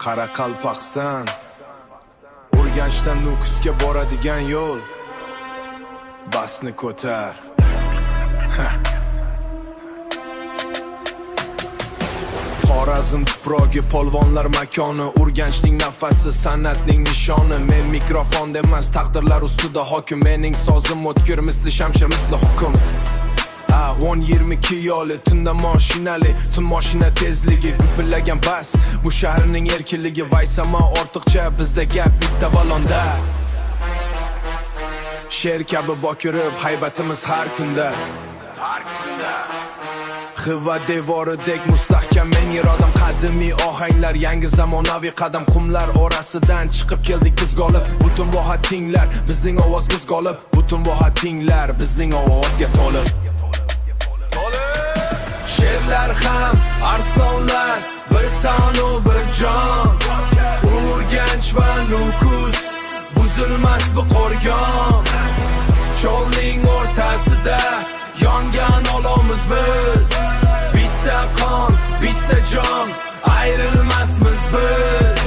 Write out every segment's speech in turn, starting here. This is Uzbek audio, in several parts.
Qoraqalpoqiston, Urganchdan Nukusga boradigan yo'l. Basni ko'tar. Xorazm tuprog'i, polvonlar makoni, Urganchning nafasi, san'atning nishoni. Men mikrofonda emas, taqdirlar ustida hokim. Mening sozim o'tkir, misli shamshir, misli hukm. 10-22 yo'li, tunda mashinali, tun mashina tezligi, gupillagan bas, bu shaharning erkinligi. Vaysama ortiqcha, bizda gap bitta balonda. Sher kabi bokirib, haybatimiz har kunda. Xiva devoridek mustahkam, men irodam qadimiy ohanglar, yangi zamonaviy qadam. Qumlar orasidan chiqib keldik biz g'olib. Butun voha tinglar, bizning ovozimiz g'olib. Butun voha tinglar, bizning ovozga to'lib. Sherlar ham arslonlar, bir tanu bir jon. Urganch va Nukus buzilmas bu qo'rg'on. Cho'lning o'rtasida yongan olovimiz biz. Bitta qon, bitta jon, ayrilmasmiz biz.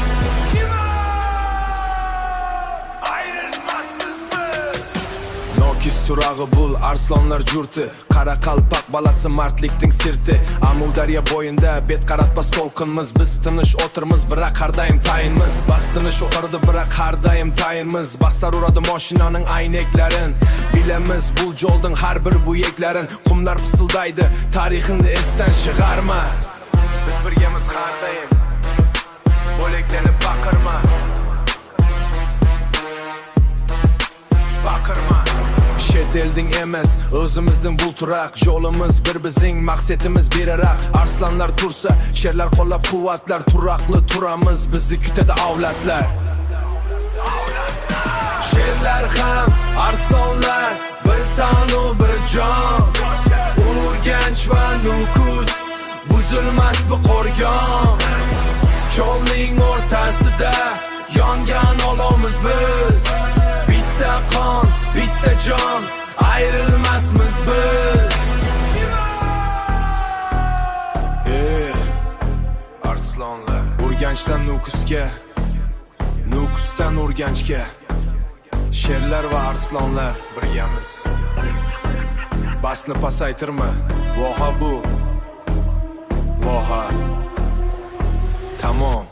Nokis turag'i bul, arslonlar jurti, Qoraqalpoq balasi martlikning sirti. Amudaryo bo'yinda bet qaratmas to'lqinmiz. Biz tinish o'tirmiz, biroq har doim tayinmiz. Bas tinish o'tirdi, biroq har doim tayinmiz. Bastar uradi mashinaning ayneklarin. Bilamiz bu yo'lning har bir buyeklarin. Qumlar pisildaydi, tarixingni esdan chiqarma. Biz birgamiz har doim. Bo'laklanib baqirma. Baqirma. Chet elding emas, o'zimizning bu turaq. Yo'limiz bir, bizning maqsadimiz biriroq. Arslonlar tursa, sherlar qo'llab quvvatlar. Turaqli turamiz, bizni kutadi avlodlar. Sherlar ham arslonlar, bir tanu bir jon. Urganch va Nukus buzilmas bu qo'rg'on. Cho'lning o'rtasida yongan olovimiz biz. Bitta qon, bitta jon, ayrilmasmiz biz. Arslonlar, Urganchdan Nukusga, Nukusdan Urganchga. Sherlar va arslonlar birgamiz. Basni pasaytirma, voha bu. Voha. Tamom.